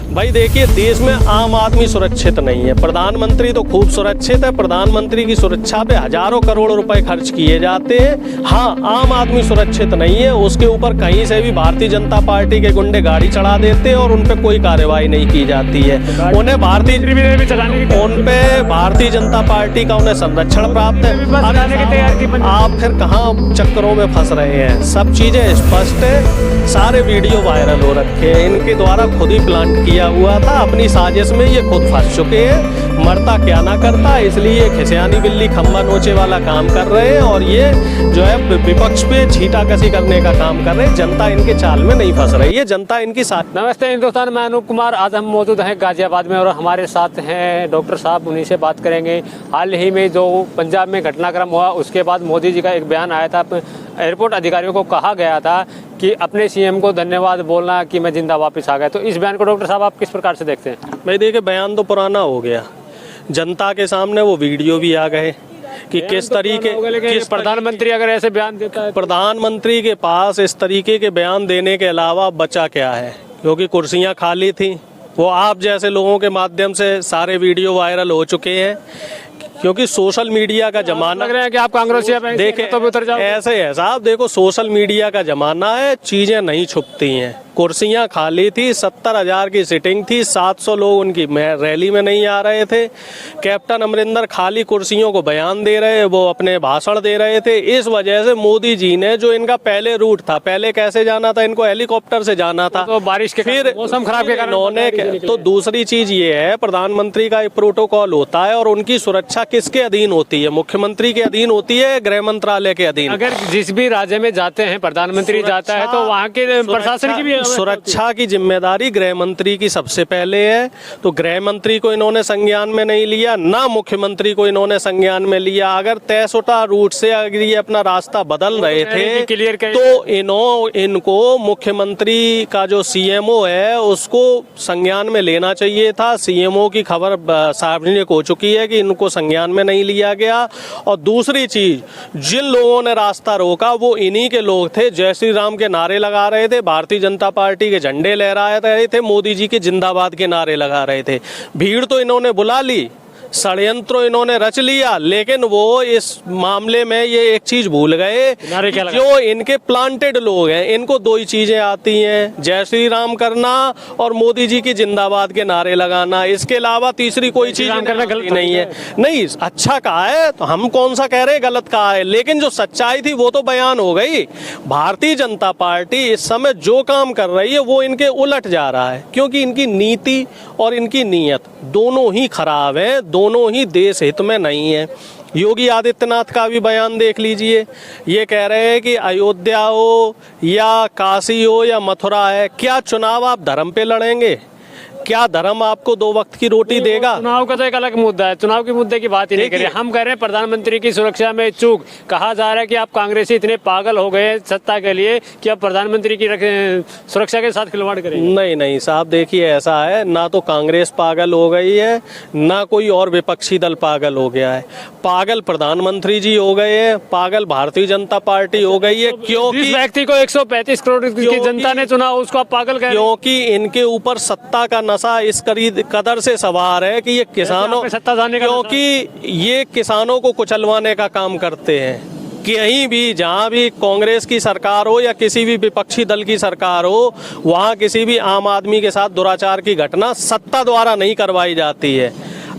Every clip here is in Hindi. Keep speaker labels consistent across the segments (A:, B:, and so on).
A: भाई देखिए, देश में आम आदमी सुरक्षित नहीं है। प्रधानमंत्री तो खूब सुरक्षित है, प्रधानमंत्री की सुरक्षा पे हजारों करोड़ रुपए खर्च किए जाते हैं। हाँ, आम आदमी सुरक्षित नहीं है। उसके ऊपर कहीं से भी भारतीय जनता पार्टी के गुंडे गाड़ी चढ़ा देते हैं और उन पे कोई कार्रवाई नहीं की जाती है। उन्हें भारतीय जनता पार्टी का उन्हें संरक्षण प्राप्त है। आप फिर कहाँ चक्करों में फंस रहे हैं? सब चीजें स्पष्ट है, सारे वीडियो वायरल हो रखे हैं। इनके द्वारा खुद ही प्लांट किया हुआ था, अपनी साजिश में ये खुद फंस चुके हैं। मरता क्या ना करता, इसलिए खिसियानी बिल्ली खम्बा नोचे वाला काम कर रहे हैं और ये जो है विपक्ष पे छींटाकशी करने का काम कर रहे हैं। जनता इनके चाल में नहीं फंस रही है, जनता इनकी साथ।
B: नमस्ते हिंदुस्तान, मैं अनूप कुमार। आज हम मौजूद हैं गाजियाबाद में और हमारे साथ हैं डॉक्टर साहब, उन्हीं से बात करेंगे। हाल ही में जो पंजाब में घटनाक्रम हुआ उसके बाद मोदी जी का एक बयान आया था। एयरपोर्ट अधिकारियों को कहा गया था कि अपने सीएम को धन्यवाद बोलना कि मैं जिंदा वापस आ गया। तो इस बयान को डॉक्टर साहब आप किस प्रकार से देखते हैं?
A: भाई देखिए, बयान तो पुराना हो गया, जनता के सामने वो वीडियो भी आ गए कि किस तरीके
B: किस प्रधानमंत्री अगर ऐसे बयान देता है,
A: प्रधानमंत्री के पास इस तरीके के बयान देने के अलावा बचा क्या है? क्योंकि कुर्सियां खाली थी, वो आप जैसे लोगों के माध्यम से सारे वीडियो वायरल हो चुके हैं। क्योंकि सोशल मीडिया का जमाना,
B: लग रहा है कि आप कांग्रेस
A: देखें तो उतर जाओ। ऐसे है साहब, देखो सोशल मीडिया का जमाना है, चीजें नहीं छुपती हैं। कुर्सियां खाली थी, 70,000 की सिटिंग थी, 700 लोग उनकी रैली में नहीं आ रहे थे। कैप्टन अमरिंदर खाली कुर्सियों को बयान दे रहे, वो अपने भाषण दे रहे थे। इस वजह से मोदी जी ने, जो इनका पहले रूट था, पहले कैसे जाना था, इनको हेलीकॉप्टर से जाना था,
B: तो बारिश के
A: फिर
B: मौसम खराब के कारण
A: उन्होंने। तो दूसरी चीज ये है, प्रधानमंत्री का एक प्रोटोकॉल होता है और उनकी सुरक्षा किसके अधीन होती है? मुख्यमंत्री के अधीन होती है, गृह मंत्रालय के अधीन।
B: अगर जिस भी राज्य में जाते हैं प्रधानमंत्री जाता है तो वहाँ के प्रशासन की भी
A: सुरक्षा की जिम्मेदारी गृह मंत्री की सबसे पहले है। तो गृह मंत्री को इन्होंने संज्ञान में नहीं लिया, ना मुख्यमंत्री को इन्होंने संज्ञान में लिया। अगर तयशुदा रूट से अगर ये अपना रास्ता बदल रहे थे तो इनको मुख्यमंत्री का जो सीएमओ है उसको संज्ञान में लेना चाहिए था। सीएमओ की खबर सार्वजनिक हो चुकी है कि इनको संज्ञान में नहीं लिया गया। और दूसरी चीज, जिन लोगों ने रास्ता रोका वो इन्हीं के लोग थे, जय श्री राम के नारे लगा रहे थे, भारतीय जनता पार्टी के झंडे लहरा रहे थे, मोदी जी के जिंदाबाद के नारे लगा रहे थे। भीड़ तो इन्होंने बुला ली, षड्यंत्र इन्होंने रच लिया, लेकिन वो इस मामले में ये एक चीज भूल गए, जो इनके प्लांटेड लोग हैं इनको दो ही चीजें आती हैं, जय श्री राम करना और मोदी जी की जिंदाबाद के नारे लगाना। इसके अलावा तीसरी कोई चीज करना गलत नहीं है। नहीं, अच्छा कहा है तो हम कौन सा कह रहे गलत कहा है, लेकिन जो सच्चाई थी वो तो बयान हो गई। भारतीय जनता पार्टी इस समय जो काम कर रही है वो इनके उलट जा रहा है, क्योंकि इनकी नीति और इनकी नीयत दोनों ही खराब है, दोनों ही देश हित में नहीं है। योगी आदित्यनाथ का भी बयान देख लीजिए, ये कह रहे हैं कि अयोध्या हो या काशी हो या मथुरा है, क्या चुनाव आप धर्म पे लड़ेंगे? क्या धर्म आपको 2 वक्त की रोटी देगा?
B: चुनाव का तो एक अलग मुद्दा है, चुनाव के मुद्दे की बात ही नहीं करें। हम कह रहे हैं प्रधानमंत्री की सुरक्षा में चूक। कहा जा रहा है कि आप कांग्रेसी इतने पागल हो गए सत्ता के लिए कि आप प्रधानमंत्री की सुरक्षा के साथ खिलवाड़ करेंगे।
A: नहीं साहब, देखिए ऐसा है, ना तो कांग्रेस पागल हो गई है, ना कोई और विपक्षी दल पागल हो गया है। पागल प्रधानमंत्री जी हो गए हैं, पागल भारतीय जनता पार्टी हो गई है। क्योंकि
B: जिस व्यक्ति को 135 करोड़ की जनता ने चुना उसको आप पागल कह रहे हैं।
A: क्योंकि इनके ऊपर सत्ता का नशा इस कदर से सवार है कि ये किसानों, क्योंकि ये किसानों को कुचलवाने का काम करते हैं। कहीं भी, जहाँ भी कांग्रेस की सरकार हो या किसी भी विपक्षी दल की सरकार हो, वहाँ किसी भी आम आदमी के साथ दुराचार की घटना सत्ता द्वारा नहीं करवाई जाती है।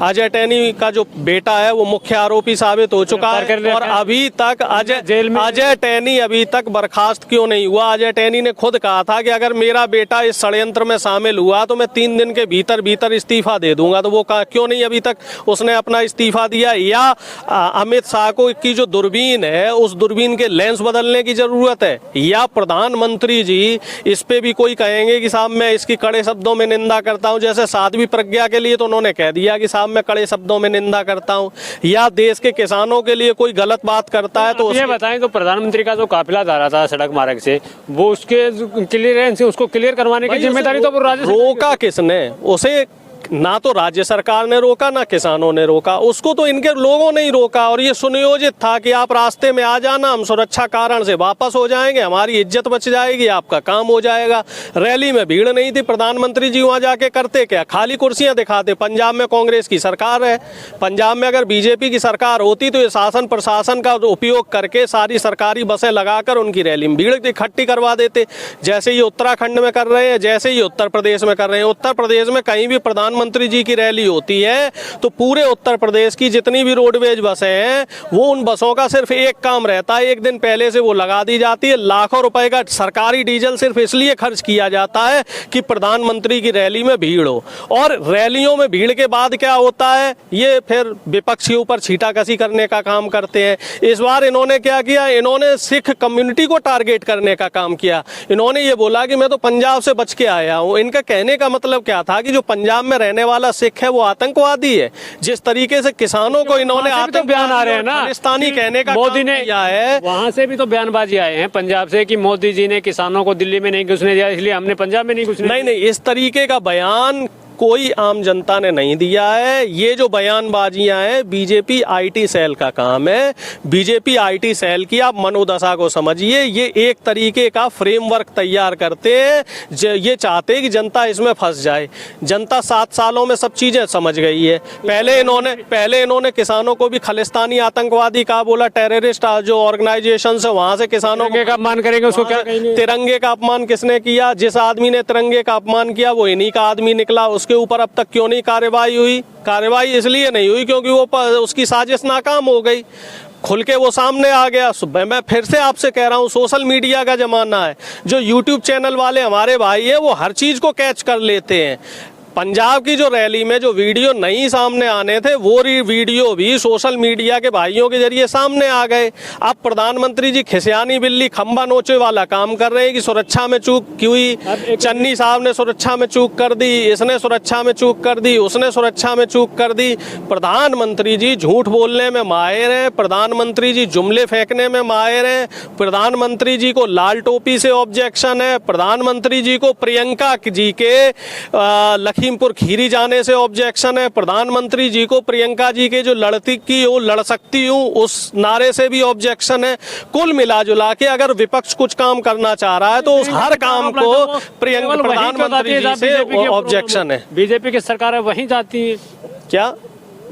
A: अजय टैनी का जो बेटा है वो मुख्य आरोपी साबित हो चुका है और अभी तक अजय टैनी अभी तक बर्खास्त क्यों नहीं हुआ? अजय टैनी ने खुद कहा था कि अगर मेरा बेटा इस षड्यंत्र में शामिल हुआ तो मैं 3 दिन के भीतर इस्तीफा दे दूंगा। तो वो क्यों नहीं अभी तक उसने अपना इस्तीफा दिया? या अमित शाह को की जो दूरबीन है उस दूरबीन के लेंस बदलने की जरूरत है? या प्रधानमंत्री जी इस पे भी कोई कहेंगे कि साहब मैं इसकी कड़े शब्दों में निंदा करता हूँ? जैसे साध्वी प्रज्ञा के लिए तो उन्होंने कह दिया कि मैं कड़े शब्दों में निंदा करता हूं। या देश के किसानों के लिए कोई गलत बात करता है तो
B: ये बताएं, तो प्रधानमंत्री का जो काफिला जा रहा था सड़क मार्ग से, वो उसके क्लियरेंस, उसको क्लियर करवाने की जिम्मेदारी तो
A: रोका किसने? उसे ना तो राज्य सरकार ने रोका ना किसानों ने रोका, उसको तो इनके लोगों ने ही रोका। और ये सुनियोजित था कि आप रास्ते में आ जाना, हम सुरक्षा कारण से वापस हो जाएंगे, हमारी इज्जत बच जाएगी, आपका काम हो जाएगा। रैली में भीड़ नहीं थी। प्रधानमंत्री जी वहां जाके करते क्या? खाली कुर्सियां दिखाते। पंजाब में कांग्रेस की सरकार है, पंजाब में अगर बीजेपी की सरकार होती तो ये शासन प्रशासन का उपयोग करके सारी सरकारी बसें लगाकर उनकी रैली में भीड़ इकट्ठी करवा देते, जैसे ये उत्तराखंड में कर रहे हैं, जैसे ये उत्तर प्रदेश में कर रहे हैं। उत्तर प्रदेश में कहीं भी प्रधानमंत्री जी की रैली होती है तो पूरे उत्तर प्रदेश की जितनी भी रोडवेज बसें हैं वो उन बसों का सिर्फ एक काम रहता है, एक दिन पहले से वो लगा दी जाती है। लाखों रुपए का सरकारी डीजल सिर्फ इसलिए खर्च किया जाता है कि प्रधानमंत्री की रैली में भीड़ हो। और रैलियों में भीड़ के बाद क्या होता है, ये फिर विपक्ष के ऊपर छींटाकशी करने का काम करते हैं। इस बार इन्होंने क्या किया, इन्होंने सिख कम्युनिटी को टारगेट करने का काम किया। इन्होंने ये बोला कि मैं तो पंजाब से बच के आया हूँ। इनका कहने का मतलब क्या था कि जो पंजाब में रहने वाला सिख है वो आतंकवादी है। जिस तरीके से किसानों को इन्होंने
B: तो बयान आ रहे हैं ना,
A: खालिस्तानी कहने का
B: मोदी ने
A: किया है,
B: वहां से भी तो बयानबाजी आए हैं पंजाब से कि मोदी जी ने किसानों को दिल्ली में नहीं घुसने दिया, इसलिए हमने पंजाब में नहीं घुसने दिया।
A: नहीं, इस तरीके का बयान कोई आम जनता ने नहीं दिया है। ये जो बयानबाजियां हैं बीजेपी आईटी सेल का काम है। बीजेपी आईटी सेल की आप मनोदशा को समझिए। ये एक तरीके का फ्रेमवर्क तैयार करते हैं, ये चाहते हैं कि जनता इसमें फंस जाए। जनता 7 सालों में सब चीजें समझ गई है। पहले इन्होंने किसानों को भी खालिस्तानी आतंकवादी कहा, बोला टेररिस्ट जो ऑर्गेनाइजेशन है वहां से किसानों
B: का अपमान करेंगे, उसको क्या कहेंगे?
A: तिरंगे का अपमान किसने किया? जिस आदमी ने तिरंगे का अपमान किया वो इन्हीं का आदमी निकला। उसके ऊपर अब तक क्यों नहीं कार्रवाई हुई? कार्रवाई इसलिए नहीं हुई क्योंकि वो उसकी साजिश नाकाम हो गई, खुल के वो सामने आ गया। मैं फिर से आपसे कह रहा हूँ, सोशल मीडिया का जमाना है। जो यूट्यूब चैनल वाले हमारे भाई है वो हर चीज को कैच कर लेते हैं। पंजाब की जो रैली में जो वीडियो नहीं सामने आने थे वो वीडियो भी सोशल मीडिया के भाइयों के जरिए सामने आ गए। अब प्रधानमंत्री जी खिसियानी बिल्ली खंबा नोचे वाला काम कर रहे हैं कि सुरक्षा में चूक की हुई, चन्नी साहब ने सुरक्षा में चूक कर दी, इसने सुरक्षा में चूक कर दी, उसने सुरक्षा में चूक कर दी। प्रधानमंत्री जी झूठ बोलने में माहिर हैं, प्रधानमंत्री जी जुमले फेंकने में माहिर हैं, प्रधानमंत्री जी को लाल टोपी से ऑब्जेक्शन है, प्रधानमंत्री जी को प्रियंका जी के लखीमपुर खीरी जाने से ऑब्जेक्शन है, प्रधानमंत्री जी को प्रियंका जी के जो लड़ती की हूँ लड़ सकती हूँ उस नारे से भी ऑब्जेक्शन है। कुल मिला जुला के अगर विपक्ष कुछ काम करना चाह रहा है तो उस हर काम को प्रियंका प्रधानमंत्री जी से ऑब्जेक्शन है।
B: बीजेपी की सरकार वहीं जाती है
A: क्या?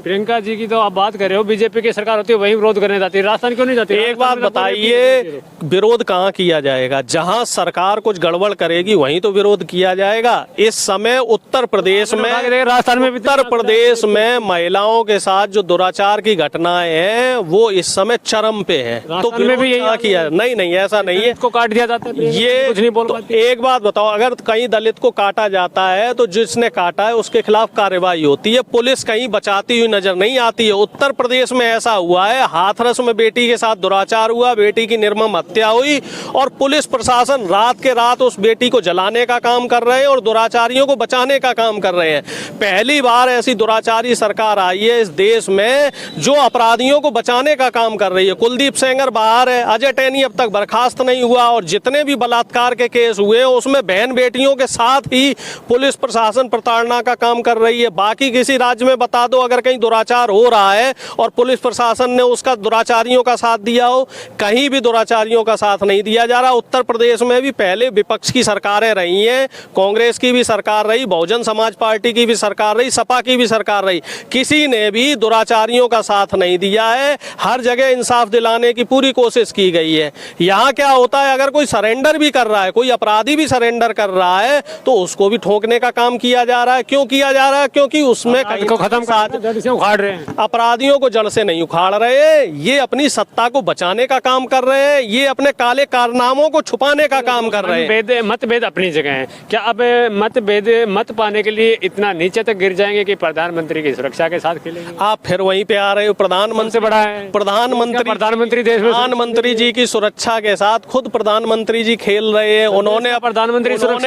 B: प्रियंका जी की तो आप बात कर रहे हो, बीजेपी की सरकार होती है वही विरोध करने जाती है, राजस्थान क्यों नहीं जाती?
A: एक बात बताइए, विरोध कहाँ किया जाएगा? जहां सरकार कुछ गड़बड़ करेगी वहीं तो विरोध किया जाएगा। इस समय उत्तर प्रदेश में,
B: राजस्थान में,
A: उत्तर प्रदेश में महिलाओं के साथ जो दुराचार की घटनाएं हैं वो इस समय चरम पे हैं। तो
B: में भी यही
A: किया? नहीं, ऐसा नहीं है।
B: इसको काट दिया जाता है,
A: ये
B: कुछ नहीं बोल पाती।
A: एक बात बताओ, अगर कहीं दलित को काटा जाता है तो जिसने काटा है उसके खिलाफ कार्रवाई होती है, पुलिस कहीं बचाती हुई नजर नहीं आती है। उत्तर प्रदेश में ऐसा हुआ है, हाथरस में बेटी के साथ दुराचार हुआ, बेटी की निर्मम हत्या हुई और पुलिस प्रशासन रात के रात उस बेटी को जलाने का काम कर रहे हैं और दुराचारियों को बचाने का काम कर रहे हैं। पहली बार ऐसी दुराचारी सरकार आई है इस देश में जो अपराधियों को बचाने का काम कर रही है। कुलदीप सेंगर बाहर है, अजय टैनी अब तक बर्खास्त नहीं हुआ और जितने भी बलात्कार के केस हुए उसमें बहन बेटियों के साथ ही पुलिस प्रशासन प्रताड़ना का काम कर रही है। बाकी किसी राज्य में बता दो अगर कहीं दुराचार हो रहा है और पुलिस प्रशासन ने उसका दुराचारियों का साथ दिया हो? कहीं भी दुराचारियों का साथ नहीं दिया जा रहा। उत्तर प्रदेश में भी पहले विपक्ष की सरकारें रही हैं, कांग्रेस की भी सरकार रही, बहुजन समाज पार्टी की भी सरकार रही, सपा की भी सरकार रही, किसी ने भी दुराचारियों का साथ नहीं दिया है। हर जगह इंसाफ दिलाने की पूरी कोशिश की गई है। यहाँ क्या होता है, अगर कोई सरेंडर भी कर रहा है, कोई अपराधी भी सरेंडर कर रहा है तो उसको भी ठोकने का काम किया जा रहा है। क्यों किया जा रहा है? क्योंकि उसमें कहीं को खत्म
B: उखाड़ रहे हैं।
A: अपराधियों को जड़ से नहीं उखाड़ रहे, ये अपनी सत्ता को बचाने का काम कर रहे हैं, ये अपने काले कारनामों को छुपाने का काम कर रहे हैं।
B: मतभेद अपनी जगह है। क्या अब मत पाने के लिए इतना नीचे तक गिर जाएंगे कि प्रधानमंत्री की सुरक्षा के साथ खेलेंगे?
A: आप फिर वहीं पे आ रहे हो। प्रधानमंत्री
B: बड़ा है,
A: प्रधानमंत्री देश में प्रधानमंत्री जी की सुरक्षा के साथ खुद प्रधानमंत्री जी खेल रहे हैं। उन्होंने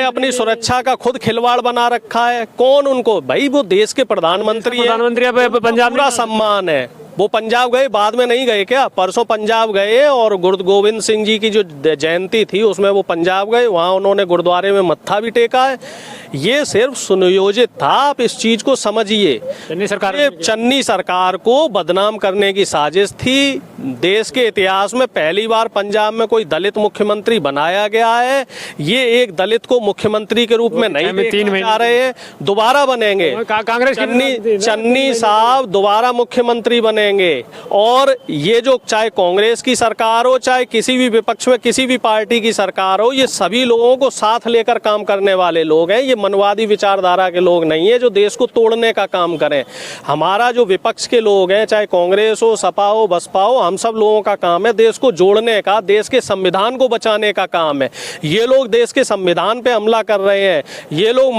A: अपनी सुरक्षा का खुद खिलवाड़ बना रखा है। कौन उनको? भाई वो देश के प्रधानमंत्री
B: पंजाब
A: पूरा सम्मान है, वो पंजाब गए, बाद में नहीं गए क्या? परसों पंजाब गए और गुरु गोविंद सिंह जी की जो जयंती थी उसमें वो पंजाब गए, वहाँ उन्होंने गुरुद्वारे में मत्था भी टेका है। ये सिर्फ सुनियोजित था, आप इस चीज को समझिए। चन्नी सरकार को बदनाम करने की साजिश थी। देश के इतिहास में पहली बार पंजाब में कोई दलित मुख्यमंत्री बनाया गया है। ये एक दलित को मुख्यमंत्री के रूप में नहीं देखना चाह रहे हैं, दोबारा बनेंगे।
B: कांग्रेस
A: चन्नी साहब दोबारा मुख्यमंत्री बनेंगे। और ये जो चाहे कांग्रेस की सरकार हो, चाहे किसी भी विपक्ष में किसी भी पार्टी की सरकार हो, ये सभी लोगों को साथ लेकर काम करने वाले लोग हैं। ये मनवादी विचारधारा के लोग नहीं है जो देश को तोड़ने का काम करें। हमारा जो विपक्ष के लोग हैं, चाहे कांग्रेस हो, सपा हो, बसपा हो, हम सब लोगों का काम है देश को जोड़ने का, देश के संविधान को बचाने का काम है। ये लोग देश के संविधान पे हमला कर रहे हैं। ये लोग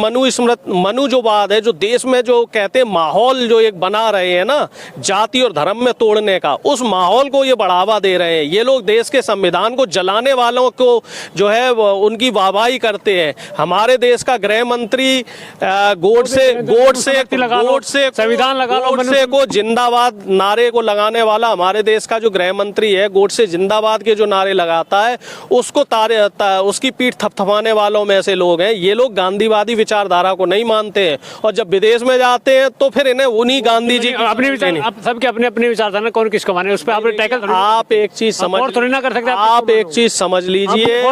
A: मनुवाद है जो देश में जो कहते हैं माहौल जो एक बना रहे हैं ना, जाति और धर्म में तोड़ने का, उस माहौल को ये बढ़ावा दे रहे हैं। ये लोग देश के संविधान को जलाने वालों को जो है उनकी वाहवाही करते हैं। हमारे देश का गृह मंत्री गोडसे को जिंदाबाद नारे को लगाने वाला हमारे देश का जो गृह मंत्री है, गोडसे जिंदाबाद के जो नारे लगाता है, उसको उसकी पीठ थपथपाने वालों में से लोग हैं। ये लोग गांधीवादी विचारधारा को नहीं मानते हैं और जब विदेश में जाते हैं तो फिर इन्हें उन्हीं गांधी जी
B: अपने विचार, सबके अपने अपने विचारधारा, कौन किसको माने उस पर आप टैकल।
A: आप एक चीज समझ
B: थोड़ी ना कर सकते,
A: आप एक चीज समझ लीजिए,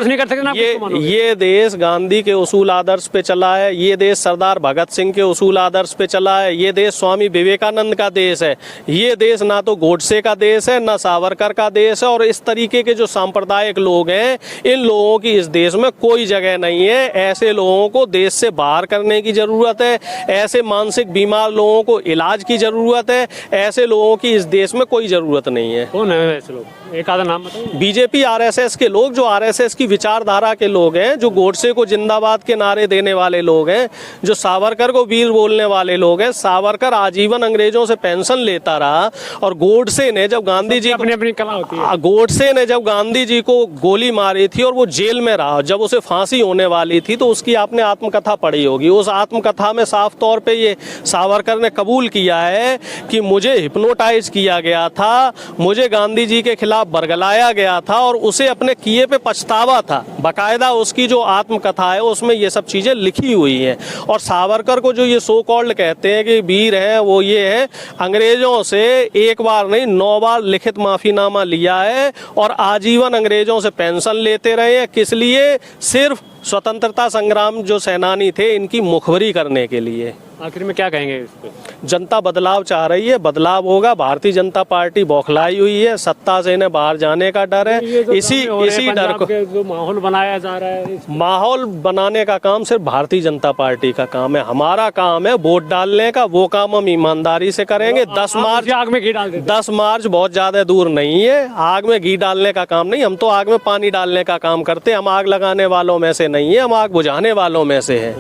A: ये देश गांधी के उसूल आदर्श पे चला है, ये देश सरदार भगत सिंह के उसूल आदर्श पे चला है, ये देश स्वामी विवेकानंद का देश है। ये देश ना तो गोडसे का देश है, ना सावरकर का देश है। और इस तरीके के जो सांप्रदायिक लोग हैं, इन लोगों की इस देश में कोई जगह नहीं है। ऐसे लोगों को देश से बाहर करने की जरूरत है। ऐसे मानसिक बीमार लोगों को इलाज की जरूरत है। ऐसे लोगों की इस देश में कोई जरूरत नहीं है।
B: कौन है ऐसे लोग? एक आधा नाम बताइए।
A: बीजेपी आरएसएस के लोग, जो आरएसएस की विचारधारा के लोग हैं, जो गोडसे को जिंदाबाद के नारे देने वाले लोग हैं, जो सावरकर को वीर बोलने वाले लोग हैं। सावरकर आजीवन अंग्रेजों से पेंशन लेता रहा और गोडसे ने जब गांधी जी
B: अपनी कला होती है,
A: गोडसे ने जब गांधी जी को गोली मारी थी और वो जेल में रहा, जब उसे फांसी होने वाली थी, तो उसकी आपने आत्मकथा पढ़ी होगी। उस आत्मकथा में साफ तौर पे ये सावरकर ने कबूल किया है कि मुझे हिप्नोटाइज किया गया था, मुझे गांधी जी के खिलाफ बरगलाया गया था और उसे अपने किए पे पछतावा था। बाकायदा उसकी जो आत्मकथा है उसमें ये सब चीजें लिखी हुई हैं। और सावरकर को जो ये सो कॉल्ड कहते हैं कि वीर है, वो ये है, अंग्रेजों से एक बार नहीं 9 बार लिखित माफीनामा लिया है और आजीवन अंग्रेजों से पेंशन लेते रहे हैं। किस लिए? सिर्फ स्वतंत्रता संग्राम जो सेनानी थे इनकी मुखबरी करने के लिए।
B: आखिर में क्या कहेंगे इस पे?
A: जनता बदलाव चाह रही है, बदलाव होगा। भारतीय जनता पार्टी बौखलाई हुई है, सत्ता से इन्हें बाहर जाने का डर है। इसी डर को
B: जो माहौल बनाया जा रहा है,
A: माहौल बनाने का काम सिर्फ भारतीय जनता पार्टी का काम है। हमारा काम है वोट डालने का, वो काम हम ईमानदारी से करेंगे। 10 मार्च
B: आग में घी डाल देते।
A: 10 मार्च बहुत ज्यादा दूर नहीं है। आग में घी डालने का काम नहीं, हम तो आग में पानी डालने का काम करते हैं। हम आग लगाने वालों में से नहीं है, हम आग बुझाने वालों में से है।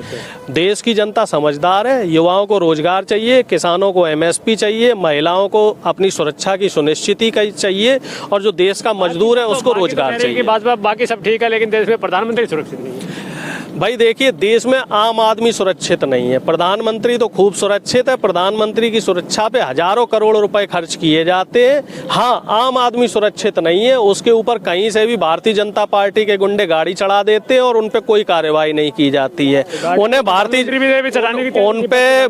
A: देश की जनता समझदार है। युवाओं को रोजगार चाहिए, किसानों को एमएसपी चाहिए, महिलाओं को अपनी सुरक्षा की सुनिश्चिति चाहिए और जो देश का मजदूर है उसको रोजगार चाहिए।
B: बाकी सब ठीक है, लेकिन देश में प्रधानमंत्री सुरक्षित नहीं है।
A: भाई देखिए, देश में आम आदमी सुरक्षित नहीं है। प्रधानमंत्री तो खूब सुरक्षित है। प्रधानमंत्री की सुरक्षा पे हजारों करोड़ रुपए खर्च किए जाते हैं। हाँ, आम आदमी सुरक्षित नहीं है। उसके ऊपर कहीं से भी भारतीय जनता पार्टी के गुंडे गाड़ी चढ़ा देते हैं और उन पे कोई कार्रवाई नहीं की जाती है। उन्हें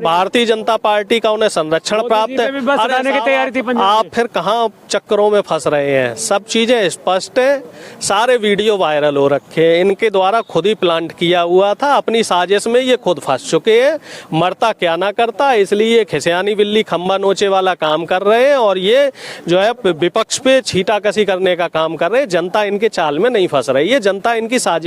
A: भारतीय जनता पार्टी का उन्हें संरक्षण प्राप्त है। आप फिर कहाँ चक्करों में फंस रहे हैं? सब चीजें स्पष्ट है, सारे वीडियो वायरल हो रखे हैं। इनके द्वारा खुद ही प्लांट किया हुआ था। अपनी साजिश में ये खुद फंस चुके हैं। मरता क्या ना करता, इसलिए खिसियानी बिल्ली खंबा नोचे वाला काम कर रहे हैं और ये जो है विपक्ष पे छींटाकशी करने का काम कर रहे हैं। जनता इनके चाल में नहीं फंस रही है, जनता इनकी साजिश